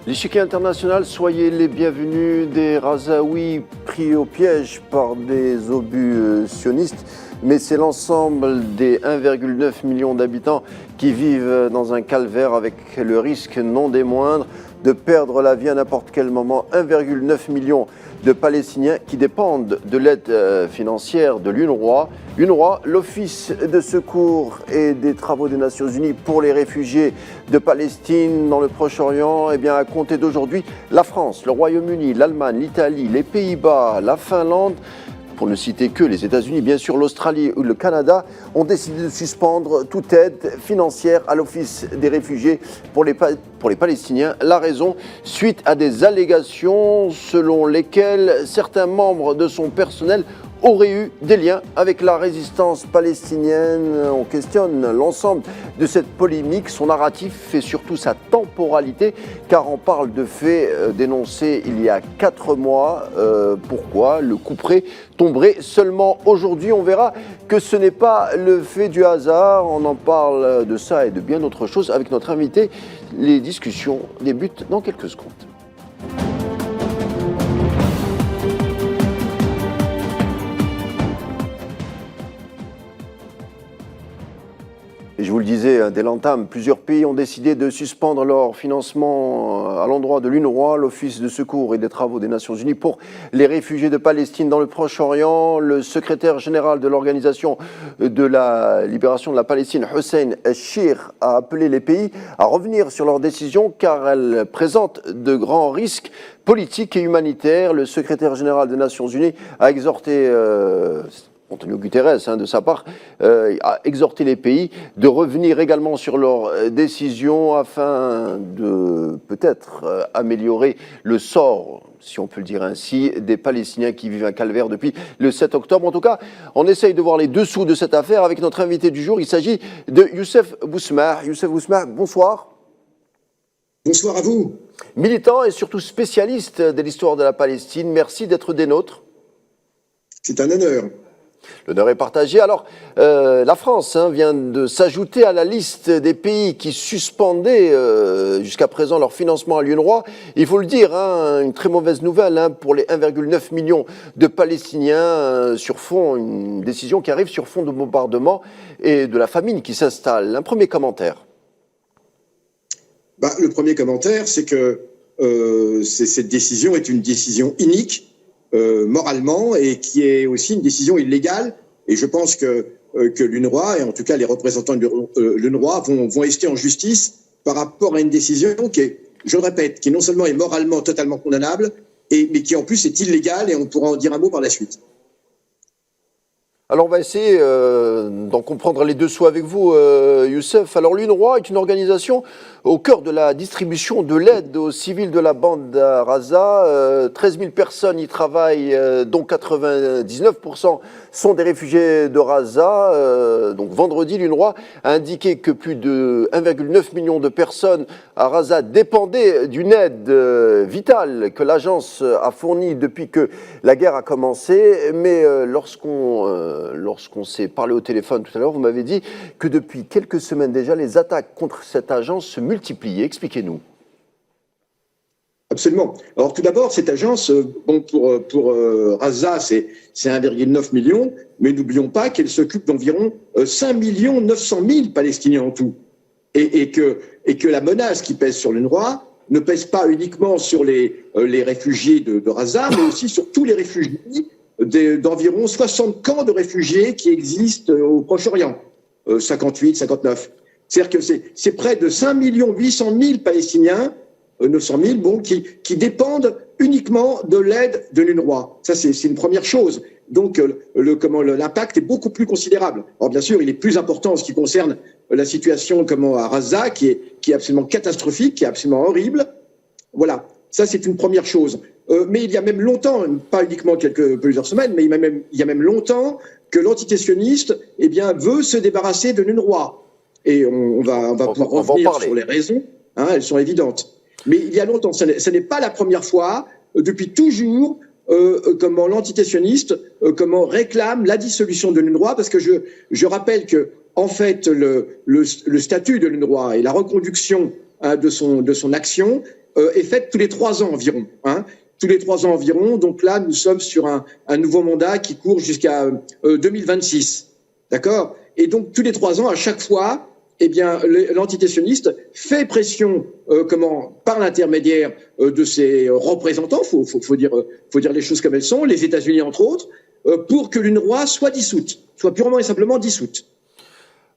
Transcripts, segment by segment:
L'échiquier international, soyez les bienvenus. Des Razaouis pris au piège par des obus sionistes, mais c'est l'ensemble des 1,9 million d'habitants qui vivent dans un calvaire avec le risque non des moindres de perdre la vie à n'importe quel moment. 1,9 million de Palestiniens qui dépendent de l'aide financière de l'UNRWA. UNRWA, l'Office de secours et des travaux des Nations Unies pour les réfugiés de Palestine dans le Proche-Orient. Eh bien, à compter d'aujourd'hui, la France, le Royaume-Uni, l'Allemagne, l'Italie, les Pays-Bas, la Finlande, pour ne citer que les États-Unis, bien sûr l'Australie ou le Canada, ont décidé de suspendre toute aide financière à l'Office des réfugiés pour les Palestiniens. La raison, suite à des allégations selon lesquelles certains membres de son personnel auraient eu des liens avec la résistance palestinienne. On questionne l'ensemble de cette polémique, son narratif et surtout sa temporalité, car on parle de faits dénoncés il y a 4 mois. Pourquoi le couperet tomberait seulement aujourd'hui? On verra que ce n'est pas le fait du hasard. On en parle de ça et de bien d'autres choses avec notre invité. Les discussions débutent dans quelques secondes. Et je vous le disais, dès l'entame, plusieurs pays ont décidé de suspendre leur financement à l'endroit de l'UNRWA, l'Office de secours et des travaux des Nations Unies pour les réfugiés de Palestine dans le Proche-Orient. Le secrétaire général de l'Organisation de la libération de la Palestine, Hussein El-Shir, a appelé les pays à revenir sur leur décision car elle présente de grands risques politiques et humanitaires. Le secrétaire général des Nations Unies a exhorté Antonio Guterres, de sa part, a exhorté les pays de revenir également sur leurs décisions afin de peut-être améliorer le sort, si on peut le dire ainsi, des Palestiniens qui vivent un calvaire depuis le 7 octobre. En tout cas, on essaye de voir les dessous de cette affaire avec notre invité du jour. Il s'agit de Youssef Bousmah. Youssef Bousmah, bonsoir. Bonsoir à vous. Militant et surtout spécialiste de l'histoire de la Palestine, merci d'être des nôtres. C'est un honneur. L'honneur est partagé. Alors, la France vient de s'ajouter à la liste des pays qui suspendaient jusqu'à présent leur financement à l'UNRWA. Il faut le dire, une très mauvaise nouvelle pour les 1,9 million de Palestiniens sur fond, une décision qui arrive sur fond de bombardement et de la famine qui s'installe. Un premier commentaire. Le premier commentaire, c'est que cette décision est une décision inique, moralement, et qui est aussi une décision illégale. Et je pense que l'UNRWA, et en tout cas les représentants de l'UNRWA, vont rester en justice par rapport à une décision qui est, je le répète, qui non seulement est moralement totalement condamnable, mais qui en plus est illégale, et on pourra en dire un mot par la suite. Alors on va essayer d'en comprendre les dessous avec vous, Youssef. Alors l'UNRWA est une organisation au cœur de la distribution de l'aide aux civils de la bande à Gaza. 13 000 personnes y travaillent, dont 99% sont des réfugiés de Gaza. Donc vendredi, l'UNRWA a indiqué que plus de 1,9 million de personnes à Gaza dépendaient d'une aide vitale que l'agence a fournie depuis que la guerre a commencé. Mais lorsqu'on s'est parlé au téléphone tout à l'heure, vous m'avez dit que depuis quelques semaines déjà, les attaques contre cette agence se multipliaient. Expliquez-nous. Absolument. Alors tout d'abord, cette agence, pour Gaza, c'est 1,9 million, mais n'oublions pas qu'elle s'occupe d'environ 5 900 000 Palestiniens en tout. Et que la menace qui pèse sur l'UNRWA ne pèse pas uniquement sur les réfugiés de Gaza, mais aussi sur tous les réfugiés d'environ 60 camps de réfugiés qui existent au Proche-Orient, 58, 59. C'est-à-dire que c'est près de 5 800 000 Palestiniens, 900 000, qui dépendent uniquement de l'aide de l'UNRWA. Ça, c'est une première chose. Donc, l'impact est beaucoup plus considérable. Alors, bien sûr, il est plus important en ce qui concerne la situation à Gaza, qui est absolument catastrophique, qui est absolument horrible. Voilà. Ça, c'est une première chose. Mais il y a même longtemps, pas uniquement plusieurs semaines, mais il y a même longtemps que l'entité sioniste veut se débarrasser de l'UNRWA. Et on va pouvoir revenir sur les raisons. Elles sont évidentes. Mais il y a longtemps, ce n'est pas la première fois, depuis toujours, comment l'entité sioniste réclame la dissolution de l'UNRWA, parce que je rappelle que, en fait, le statut de l'UNRWA et la reconduction de son action est faite tous les 3 ans environ. Hein, tous les 3 ans environ. Donc là, nous sommes sur un nouveau mandat qui court jusqu'à 2026. D'accord? Et donc, tous les 3 ans, à chaque fois, eh bien, l'entité sioniste fait pression, par l'intermédiaire de ses représentants, faut dire les choses comme elles sont, les États-Unis entre autres, pour que l'UNRWA soit dissoute, soit purement et simplement dissoute.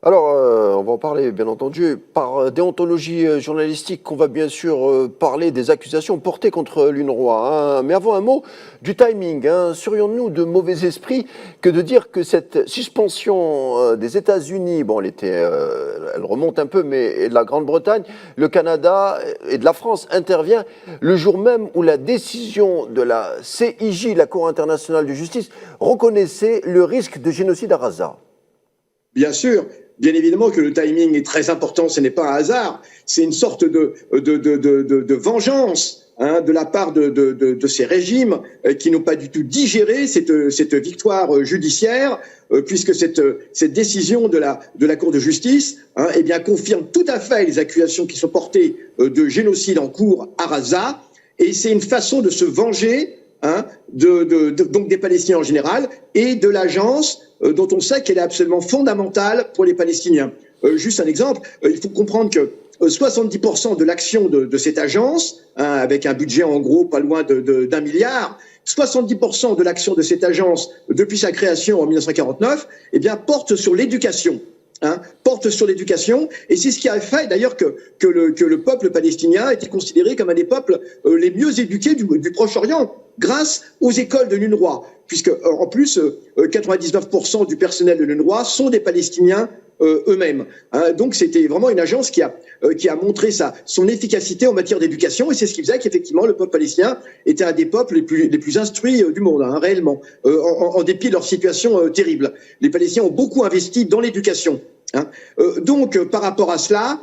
Alors, on va en parler, bien entendu. Par déontologie journalistique, on va bien sûr parler des accusations portées contre l'UNRWA. Hein. Mais avant un mot du timing, hein. Serions-nous de mauvais esprit que de dire que cette suspension des États-Unis, bon, elle remonte un peu, mais de la Grande-Bretagne, le Canada et de la France intervient le jour même où la décision de la CIJ, la Cour internationale de justice, reconnaissait le risque de génocide à Gaza? Bien sûr. Bien évidemment que le timing est très important, ce n'est pas un hasard, c'est une sorte de vengeance hein, de la part de ces régimes qui n'ont pas du tout digéré cette victoire judiciaire, puisque cette décision de la Cour de justice hein, eh bien, confirme tout à fait les accusations qui sont portées de génocide en cours à Gaza, et c'est une façon de se venger hein, donc des Palestiniens en général et de l'agence dont on sait qu'elle est absolument fondamentale pour les Palestiniens. Juste un exemple, il faut comprendre que 70% de l'action de cette agence, hein, avec un budget en gros pas loin d'1 milliard, 70% de l'action de cette agence depuis sa création en 1949, eh bien, porte sur l'éducation. Hein, porte sur l'éducation, et c'est ce qui a fait d'ailleurs que le peuple palestinien a été considéré comme un des peuples les mieux éduqués du Proche-Orient, grâce aux écoles de l'UNRWA, puisque en plus 99% du personnel de l'UNRWA sont des Palestiniens eux-mêmes. Hein, donc c'était vraiment une agence qui a montré son efficacité en matière d'éducation, et c'est ce qui faisait qu'effectivement le peuple palestinien était un des peuples les plus instruits du monde, hein, réellement, en dépit de leur situation terrible. Les Palestiniens ont beaucoup investi dans l'éducation. Hein. Donc par rapport à cela,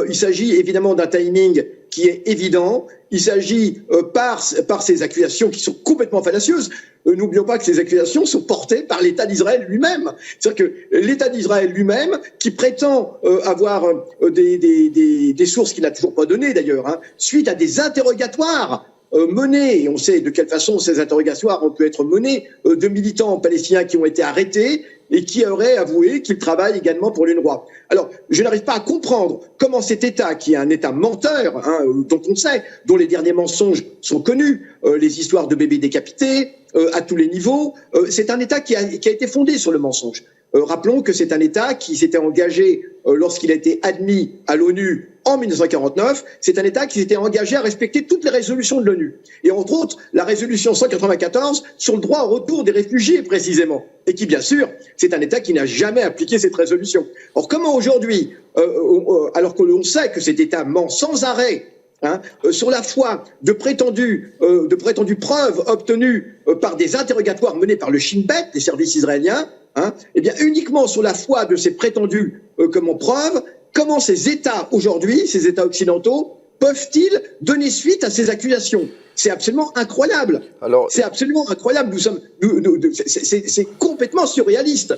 il s'agit évidemment d'un timing qui est évident. Il s'agit par ces accusations qui sont complètement fallacieuses. N'oublions pas que ces accusations sont portées par l'État d'Israël lui-même. C'est-à-dire que l'État d'Israël lui-même, qui prétend avoir des sources qu'il n'a toujours pas données d'ailleurs, hein, suite à des interrogatoires menés, et on sait de quelle façon ces interrogatoires ont pu être menés, de militants palestiniens qui ont été arrêtés et qui auraient avoué qu'ils travaillent également pour l'UNRWA. Alors, je n'arrive pas à comprendre comment cet État, qui est un État menteur, hein, dont on sait, dont les derniers mensonges sont connus, les histoires de bébés décapités, à tous les niveaux, c'est un État qui a été fondé sur le mensonge. Rappelons que c'est un État qui s'était engagé, lorsqu'il a été admis à l'ONU en 1949, c'est un État qui s'était engagé à respecter toutes les résolutions de l'ONU. Et entre autres, la résolution 194 sur le droit au retour des réfugiés, précisément. Et qui, bien sûr, c'est un État qui n'a jamais appliqué cette résolution. Or, comment aujourd'hui, alors que l'on sait que cet État ment sans arrêt, hein, sur la foi de prétendues preuves obtenues par des interrogatoires menés par le Shin Bet, les services israéliens, hein, eh bien uniquement sur la foi de ces prétendues preuves, comment ces États aujourd'hui, ces États occidentaux, peuvent-ils donner suite à ces accusations? C'est absolument incroyable. C'est absolument incroyable. C'est complètement surréaliste.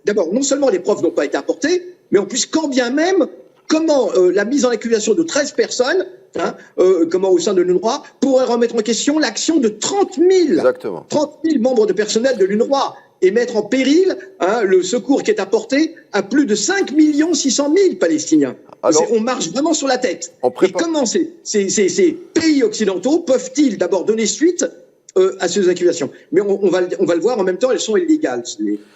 D'abord, non seulement les preuves n'ont pas été apportées, mais en plus, quand bien même, comment la mise en accusation de 13 personnes, hein, au sein de l'UNRWA, pourrait remettre en question l'action de 30 000 membres de personnel de l'UNRWA et mettre en péril hein, le secours qui est apporté à plus de 5 600 000 Palestiniens. Alors, on marche vraiment sur la tête. Et comment ces pays occidentaux peuvent-ils d'abord donner suite à ces accusations? Mais on va le voir, en même temps, elles sont illégales.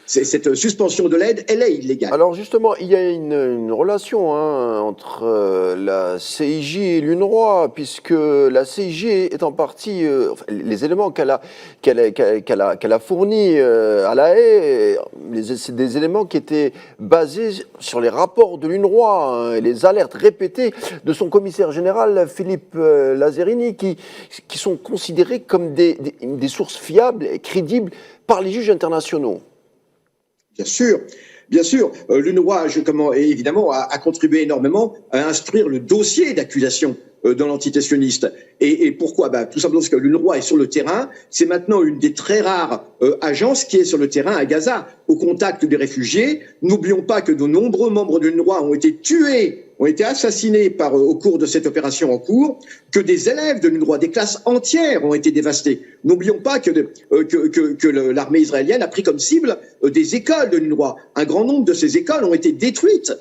Cette suspension de l'aide, elle est illégale. Alors justement, il y a une relation hein, entre la CIJ et l'UNRWA, puisque la CIJ est en partie, les éléments qu'elle a fournis à La Haye, c'est des éléments qui étaient basés sur les rapports de l'UNRWA hein, et les alertes répétées de son commissaire général Philippe Lazzarini, qui sont considérés comme des sources fiables et crédibles par les juges internationaux. Bien sûr, l'UNRWA, évidemment, a contribué énormément à instruire le dossier d'accusation dans l'entité sioniste. Et pourquoi? Tout simplement parce que l'UNRWA est sur le terrain. C'est maintenant une des très rares agences qui est sur le terrain à Gaza, au contact des réfugiés. N'oublions pas que de nombreux membres de l'UNRWA ont été tués ont été assassinés au cours de cette opération en cours, que des élèves de l'UNRWA, des classes entières ont été dévastées. N'oublions pas que l'armée israélienne a pris comme cible des écoles de l'UNRWA. Un grand nombre de ces écoles ont été détruites,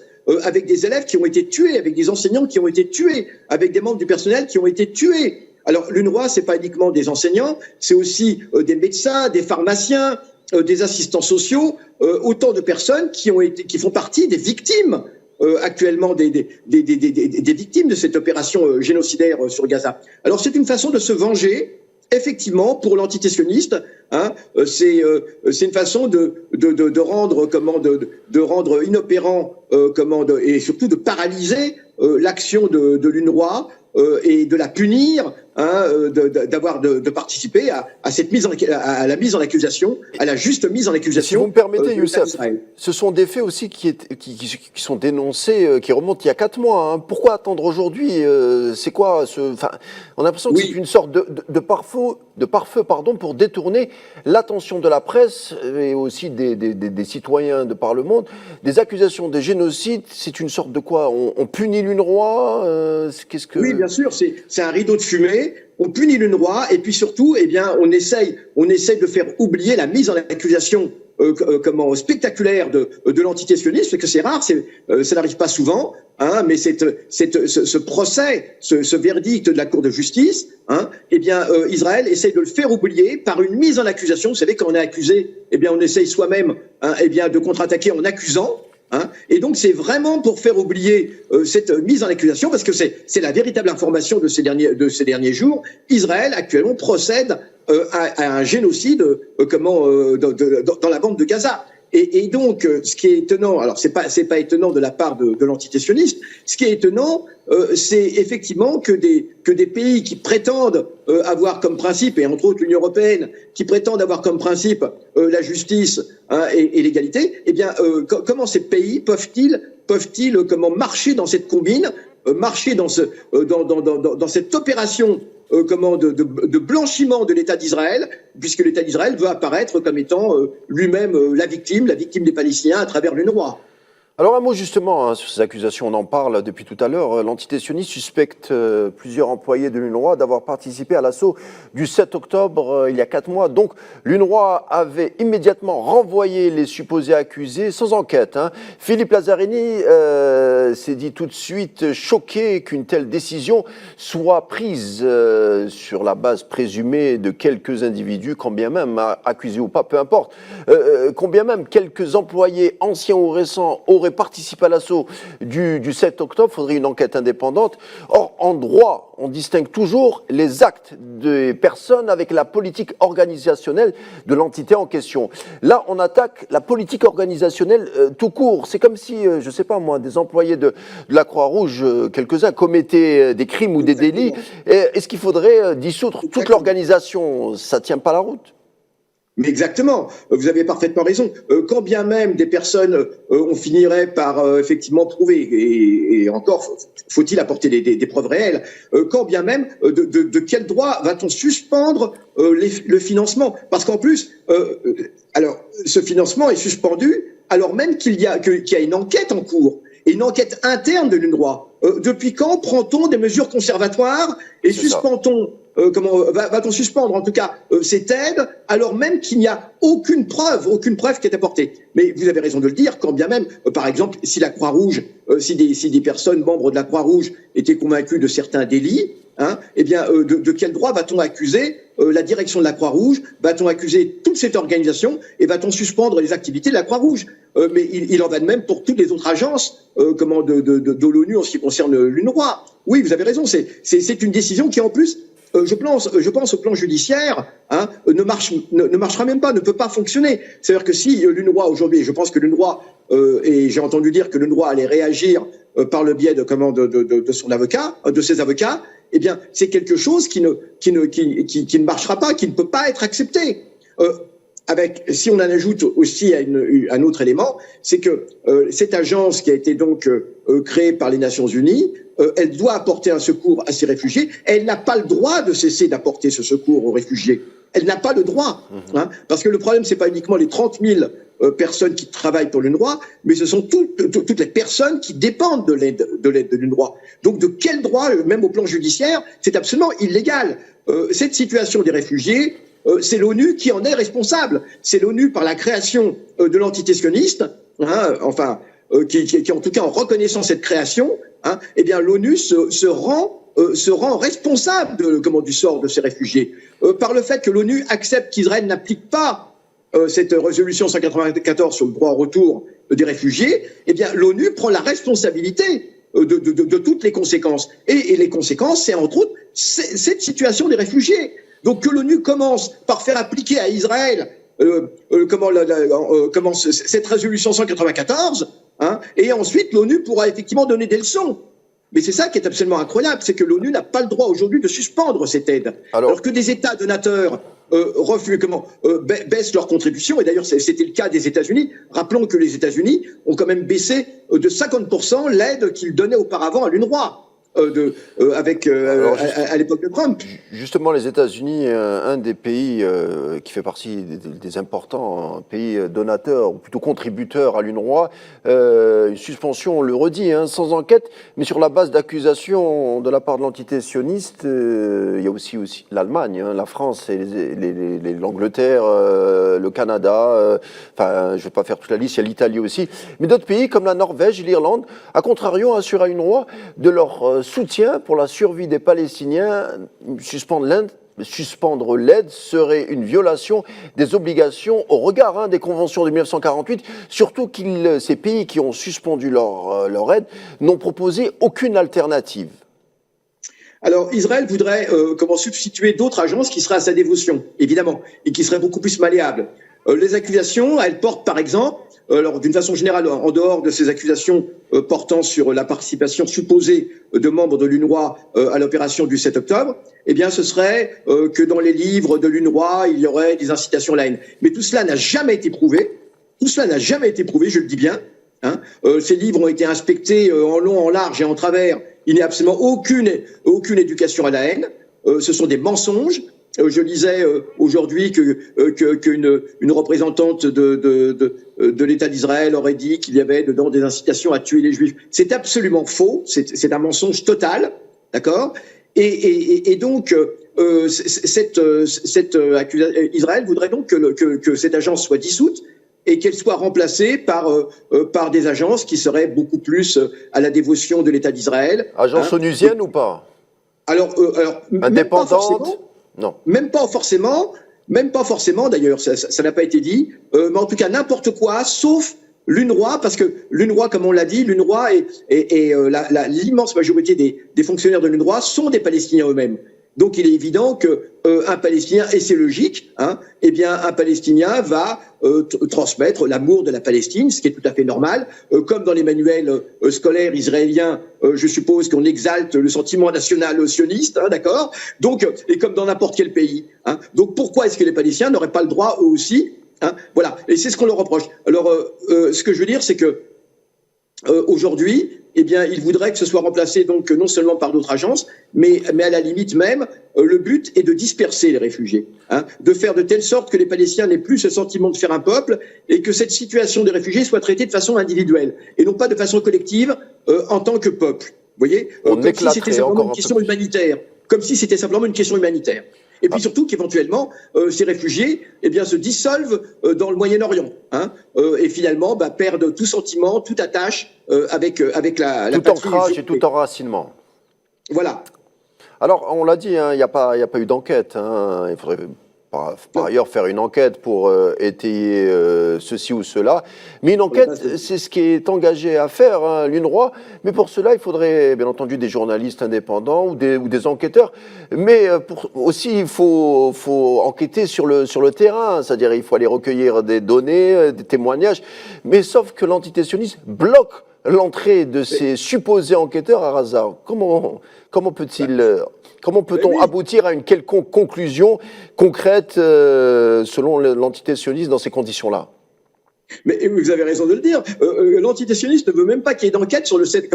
avec des élèves qui ont été tués, avec des enseignants qui ont été tués, avec des membres du personnel qui ont été tués. Alors l'UNRWA, c'est pas uniquement des enseignants, c'est aussi des médecins, des pharmaciens, des assistants sociaux, autant de personnes qui font partie des victimes actuellement des victimes de cette opération génocidaire sur Gaza. Alors c'est une façon de se venger, effectivement, pour l'antitissionniste. Hein, c'est une façon de rendre inopérant et surtout de paralyser l'action de l'UNRWA. Et de la punir, hein, de participer à cette à la mise en accusation, à la juste mise en accusation. Si vous me permettez, Youssef, ce sont des faits aussi qui sont dénoncés, qui remontent il y a 4 mois. Hein. Pourquoi attendre aujourd'hui? C'est quoi on a l'impression que c'est une sorte de pare-feu, pour détourner l'attention de la presse et aussi des citoyens de par le monde. Des accusations de génocide, c'est une sorte de quoi? On punit l'UNRWA? Oui, bien sûr, c'est un rideau de fumée. On punit l'UNRWA et puis surtout, eh bien, on essaye de faire oublier la mise en accusation spectaculaire de l'entité sioniste, parce que c'est rare, ça n'arrive pas souvent, hein, mais ce procès, ce verdict de la Cour de justice, hein, eh bien, Israël essaye de le faire oublier par une mise en accusation. Vous savez, quand on est accusé, eh bien, on essaye soi-même, hein, eh bien, de contre-attaquer en accusant. Hein, et donc c'est vraiment pour faire oublier cette mise en accusation, parce que c'est la véritable information de ces derniers jours. Israël actuellement procède à un génocide dans la bande de Gaza. Et donc, ce qui est étonnant, alors c'est pas étonnant de la part de l'entité sioniste. Ce qui est étonnant, c'est effectivement que des pays qui prétendent avoir comme principe, et entre autres l'Union européenne, qui prétendent avoir comme principe la justice, hein, et l'égalité, eh bien, comment ces pays peuvent-ils marcher dans cette combine, marcher dans cette opération de blanchiment de l'État d'Israël, puisque l'État d'Israël veut apparaître comme étant lui-même la victime des Palestiniens à travers l'UNRWA. Alors un mot justement sur ces accusations, on en parle depuis tout à l'heure. L'entité sioniste suspecte plusieurs employés de l'UNRWA d'avoir participé à l'assaut du 7 octobre il y a 4 mois. Donc l'UNRWA avait immédiatement renvoyé les supposés accusés sans enquête. Hein. Philippe Lazzarini s'est dit tout de suite choqué qu'une telle décision soit prise sur la base présumée de quelques individus, quand bien même accusés ou pas, peu importe, combien même quelques employés anciens ou récents auraient participé à l'assaut du 7 octobre, il faudrait une enquête indépendante. Or, en droit, on distingue toujours les actes des personnes avec la politique organisationnelle de l'entité en question. Là, on attaque la politique organisationnelle tout court. C'est comme si, je ne sais pas moi, des employés de la Croix-Rouge, quelques-uns, commettaient des crimes ou des délits. Est-ce qu'il faudrait dissoudre toute l'organisation? Ça ne tient pas la route. Mais exactement, vous avez parfaitement raison. Quand bien même des personnes, on finirait par effectivement prouver, et encore faut-il apporter des preuves réelles, quand bien même, de quel droit va-t-on suspendre le financement? Parce qu'en plus, alors ce financement est suspendu alors même qu'il y a une enquête en cours, et une enquête interne de l'UNRWA. Depuis quand prend-on des mesures conservatoires et suspend-on va-t-on suspendre en tout cas cette aide alors même qu'il n'y a aucune preuve qui est apportée? Mais vous avez raison de le dire, quand bien même, par exemple, si la Croix-Rouge, si des personnes membres de la Croix-Rouge étaient convaincues de certains délits, hein, eh bien, de quel droit va-t-on accuser la direction de la Croix-Rouge? Va-t-on accuser toute cette organisation et va-t-on suspendre les activités de la Croix-Rouge? Mais il en va de même pour toutes les autres agences de l'ONU en ce qui concerne l'UNRWA. Oui, vous avez raison, c'est une décision qui en plus, je pense au plan judiciaire, hein, ne marchera même pas, ne peut pas fonctionner. C'est-à-dire que si l'UNRWA aujourd'hui, je pense que l'UNRWA, et j'ai entendu dire que l'UNRWA allait réagir par le biais de son avocat, de ses avocats, eh bien c'est quelque chose qui ne marchera pas, qui ne peut pas être accepté. Si on en ajoute aussi un autre élément, c'est que cette agence qui a été donc créée par les Nations Unies, elle doit apporter un secours à ces réfugiés. Elle n'a pas le droit de cesser d'apporter ce secours aux réfugiés. elle n'a pas le droit. Hein, parce que le problème, c'est pas uniquement les 30 000 personnes qui travaillent pour l'UNRWA, mais ce sont toutes les personnes qui dépendent de l'aide de l'UNRWA. Donc de quel droit, même au plan judiciaire, c'est absolument illégal. Cette situation des réfugiés, c'est l'ONU qui en est responsable. C'est l'ONU par la création de l'entité sioniste, hein, enfin, qui en tout cas en reconnaissant cette création, hein, eh bien l'ONU se rend responsable du sort de ces réfugiés par le fait que l'ONU accepte qu'Israël n'applique pas cette résolution 194 sur le droit au retour des réfugiés. Eh bien l'ONU prend la responsabilité de toutes les conséquences. Et les conséquences, c'est entre autres cette situation des réfugiés. Donc que l'ONU commence par faire appliquer à Israël cette résolution 194, hein, et ensuite l'ONU pourra effectivement donner des leçons. Mais c'est ça qui est absolument incroyable, c'est que l'ONU n'a pas le droit aujourd'hui de suspendre cette aide. Alors que des États donateurs baissent leur contribution, et d'ailleurs c'était le cas des États-Unis. Rappelons que les États-Unis ont quand même baissé de 50% l'aide qu'ils donnaient auparavant à l'UNRWA. À l'époque de Trump. Justement, les États-Unis, un des pays qui fait partie des importants pays donateurs, ou plutôt contributeurs à l'UNRWA, une suspension, on le redit, hein, sans enquête, mais sur la base d'accusations de la part de l'entité sioniste. Il y a aussi l'Allemagne, hein, la France, et l'Angleterre, le Canada, enfin, je ne vais pas faire toute la liste, il y a l'Italie aussi, mais d'autres pays comme la Norvège et l'Irlande, à contrario, assurent à l'UNRWA de leur soutien pour la survie des Palestiniens. Suspendre l'aide serait une violation des obligations au regard des conventions de 1948, surtout que ces pays qui ont suspendu leur aide n'ont proposé aucune alternative. Alors Israël voudrait substituer d'autres agences qui seraient à sa dévotion, évidemment, et qui seraient beaucoup plus malléables. Les accusations, elles portent par exemple, alors d'une façon générale, en dehors de ces accusations portant sur la participation supposée de membres de l'UNRWA à l'opération du 7 octobre, eh bien ce serait que dans les livres de l'UNRWA, il y aurait des incitations à la haine. Mais tout cela n'a jamais été prouvé. Tout cela n'a jamais été prouvé, je le dis bien. Hein. Ces livres ont été inspectés en long, en large et en travers. Il n'y a absolument aucune éducation à la haine. Ce sont des mensonges. Je lisais aujourd'hui qu'une représentante de l'État d'Israël aurait dit qu'il y avait dedans des incitations à tuer les Juifs. C'est absolument faux. C'est un mensonge total, d'accord. Et donc Israël voudrait donc que cette agence soit dissoute et qu'elle soit remplacée par des agences qui seraient beaucoup plus à la dévotion de l'État d'Israël. Agence onusienne ou pas? Alors indépendante? Non. Même pas forcément, d'ailleurs, ça n'a pas été dit, mais en tout cas n'importe quoi, sauf l'UNRWA, parce que l'UNRWA, comme on l'a dit, l'UNRWA et l'immense majorité des fonctionnaires de l'UNRWA sont des Palestiniens eux-mêmes. Donc il est évident que un Palestinien, et c'est logique, hein, eh bien un Palestinien va transmettre l'amour de la Palestine, ce qui est tout à fait normal. Comme dans les manuels scolaires israéliens, je suppose qu'on exalte le sentiment national sioniste, hein, d'accord. Donc, et comme dans n'importe quel pays. Hein. Donc pourquoi est-ce que les Palestiniens n'auraient pas le droit eux aussi, hein, voilà. Et c'est ce qu'on leur reproche. Alors, ce que je veux dire, c'est que aujourd'hui, eh bien, il voudrait que ce soit remplacé donc non seulement par d'autres agences, mais à la limite même, le but est de disperser les réfugiés, hein, de faire de telle sorte que les Palestiniens n'aient plus ce sentiment de faire un peuple et que cette situation des réfugiés soit traitée de façon individuelle et non pas de façon collective en tant que peuple. Vous voyez, comme si c'était simplement une question humanitaire, comme si c'était simplement une question humanitaire. Et puis surtout qu'éventuellement, ces réfugiés eh bien, se dissolvent dans le Moyen-Orient, hein, et finalement perdent tout sentiment, toute attache avec la tout patrie. Tout ancrage et tout enracinement. Voilà. Alors, on l'a dit, hein, il n'y a pas eu d'enquête. Hein, il faudrait par ailleurs faire une enquête pour étayer ceci ou cela. Mais une enquête, c'est ce qui est engagé à faire, hein, l'UNRWA. Mais pour cela, il faudrait bien entendu des journalistes indépendants ou des enquêteurs. Mais aussi, il faut enquêter sur le terrain. C'est-à-dire, il faut aller recueillir des données, des témoignages. Mais sauf que l'entité sioniste bloque l'entrée de ces supposés enquêteurs à Gaza. Comment peut-on aboutir à une quelconque conclusion concrète selon l'entité sioniste dans ces conditions-là? Mais vous avez raison de le dire. L'entité sioniste ne veut même pas qu'il y ait d'enquête sur le 7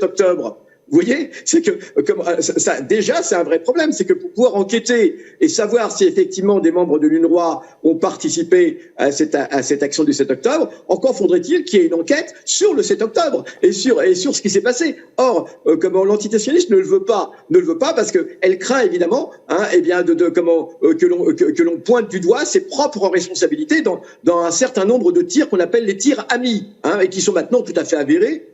octobre. Vous voyez, c'est que déjà c'est un vrai problème, c'est que pour pouvoir enquêter et savoir si effectivement des membres de l'UNRWA ont participé à cette action du 7 octobre, encore faudrait-il qu'il y ait une enquête sur le 7 octobre et sur ce qui s'est passé. Or, l'entité sioniste ne le veut pas parce que elle craint évidemment, eh bien que l'on pointe du doigt ses propres responsabilités dans un certain nombre de tirs qu'on appelle les tirs amis, et qui sont maintenant tout à fait avérés.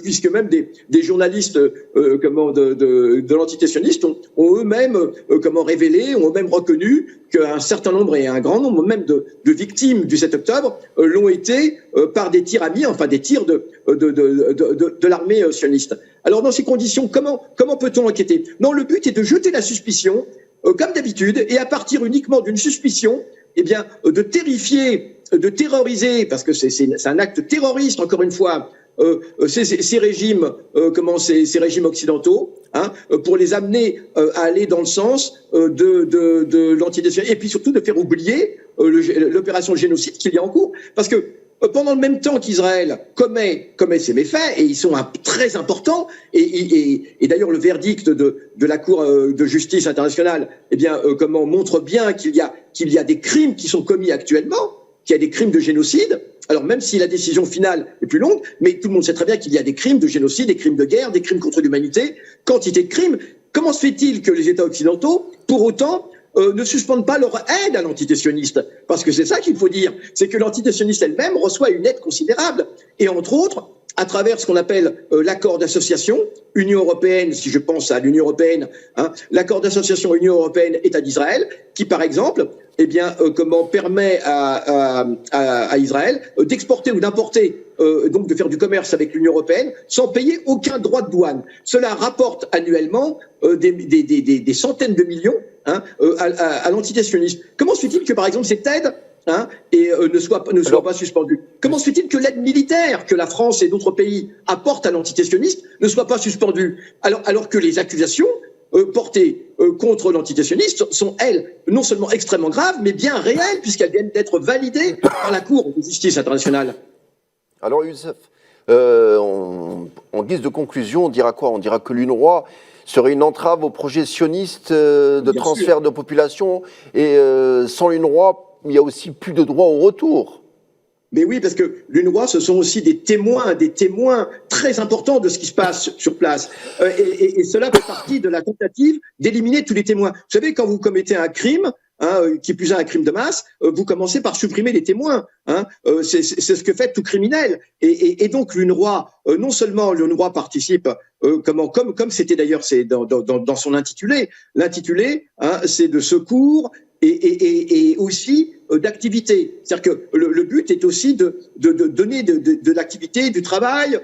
Puisque même des journalistes de l'entité sioniste ont eux-mêmes révélé, ont eux-mêmes reconnu qu'un certain nombre et un grand nombre même de victimes du 7 octobre l'ont été par des tirs amis, enfin des tirs de l'armée sioniste. Alors dans ces conditions, comment peut-on enquêter? Non, le but est de jeter la suspicion, comme d'habitude, et à partir uniquement d'une suspicion, eh bien, de terrifier, de terroriser, parce que c'est un acte terroriste, encore une fois, ces régimes, ces régimes occidentaux, pour les amener à aller dans le sens de l'antidécision, et puis surtout de faire oublier l'opération de génocide qu'il y a en cours, parce que pendant le même temps qu'Israël commet ces méfaits, et ils sont très importants, et d'ailleurs le verdict de la Cour de justice internationale, eh bien, montre bien qu'il y a des crimes qui sont commis actuellement, qu'il y a des crimes de génocide. Alors même si la décision finale est plus longue, mais tout le monde sait très bien qu'il y a des crimes de génocide, des crimes de guerre, des crimes contre l'humanité, quantité de crimes. Comment se fait-il que les États occidentaux, pour autant, ne suspendent pas leur aide à l'entité sioniste? Parce que c'est ça qu'il faut dire, c'est que l'entité sioniste elle-même reçoit une aide considérable, et entre autres, à travers ce qu'on appelle l'accord d'association Union européenne, si je pense à l'Union européenne, l'accord d'association Union européenne-État d'Israël, qui par exemple, eh bien, permet à Israël d'exporter ou d'importer, donc de faire du commerce avec l'Union européenne sans payer aucun droit de douane. Cela rapporte annuellement des centaines de millions à l'entité sioniste. Comment se fait-il que par exemple cette aide ne soit pas suspendue? Comment se fait-il que l'aide militaire que la France et d'autres pays apportent à l'entité sioniste ne soit pas suspendue, alors que les accusations portées contre l'entité sioniste sont, elles, non seulement extrêmement graves, mais bien réelles, puisqu'elles viennent d'être validées par la Cour de justice internationale? Alors, Youssef, en guise de conclusion, on dira quoi? On dira que l'UNRWA serait une entrave au projet sioniste de transfert de population, et sans l'UNRWA, il y a aussi plus de droit au retour. Mais oui, parce que l'UNRWA, ce sont aussi des témoins très importants de ce qui se passe sur place. Et cela fait partie de la tentative d'éliminer tous les témoins. Vous savez, quand vous commettez un crime, qui plus est un crime de masse, vous commencez par supprimer les témoins. C'est ce que fait tout criminel. Et donc l'UNRWA, non seulement l'UNRWA participe, comme c'était d'ailleurs dans son intitulé. L'intitulé, c'est de secours et aussi d'activité. C'est-à-dire que le but est aussi de donner de l'activité, du travail,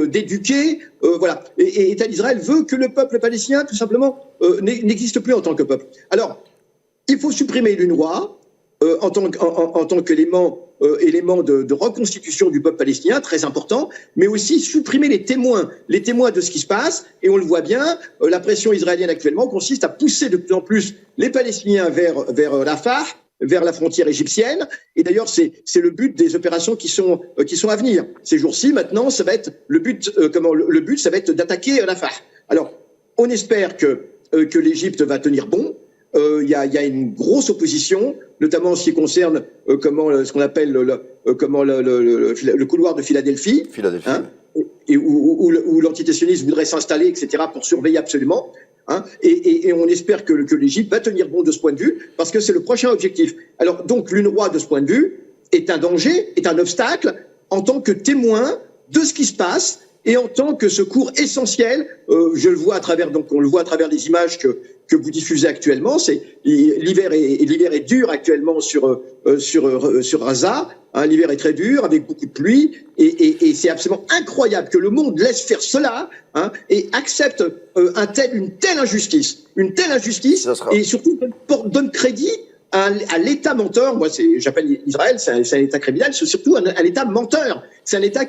d'éduquer, voilà. Et État d'Israël veut que le peuple palestinien, tout simplement, n'existe plus en tant que peuple. Alors, il faut supprimer l'UNRWA en tant qu'élément de reconstitution du peuple palestinien, très important, mais aussi supprimer les témoins de ce qui se passe. Et on le voit bien, la pression israélienne actuellement consiste à pousser de plus en plus les Palestiniens vers Rafah, vers la frontière égyptienne. Et d'ailleurs, c'est le but des opérations qui sont à venir. Ces jours-ci, maintenant, ça va être le but, ça va être d'attaquer Rafah. Alors, on espère que l'Égypte va tenir bon. Il y a une grosse opposition, notamment en ce qui concerne ce qu'on appelle le couloir de Philadelphie, et où l'entité sioniste voudrait s'installer, etc., pour surveiller absolument. Et on espère que l'Égypte va tenir bon de ce point de vue, parce que c'est le prochain objectif. Alors donc l'UNRWA, de ce point de vue, est un danger, est un obstacle en tant que témoin de ce qui se passe et en tant que secours essentiel. On le voit à travers les images que vous diffusez actuellement. L'hiver est dur actuellement sur Gaza. L'hiver est très dur, avec beaucoup de pluie, et c'est absolument incroyable que le monde laisse faire cela, et accepte une telle injustice, et surtout donne crédit à l'État menteur. Moi, j'appelle Israël, c'est un État criminel, c'est surtout un État menteur. C'est un État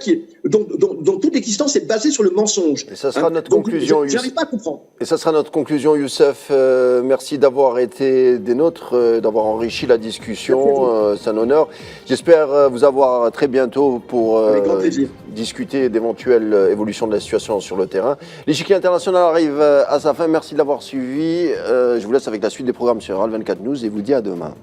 dont toute l'existence est basée sur le mensonge. Et ça sera notre conclusion. Je n'arrive pas à comprendre. Et ça sera notre conclusion, Youssef. Merci d'avoir été des nôtres, d'avoir enrichi la discussion. C'est un honneur. J'espère vous avoir très bientôt pour discuter d'éventuelles évolutions de la situation sur le terrain. L'échiquier international arrive à sa fin. Merci de l'avoir suivi. Je vous laisse avec la suite des programmes sur RAL 24 News et vous dis à demain.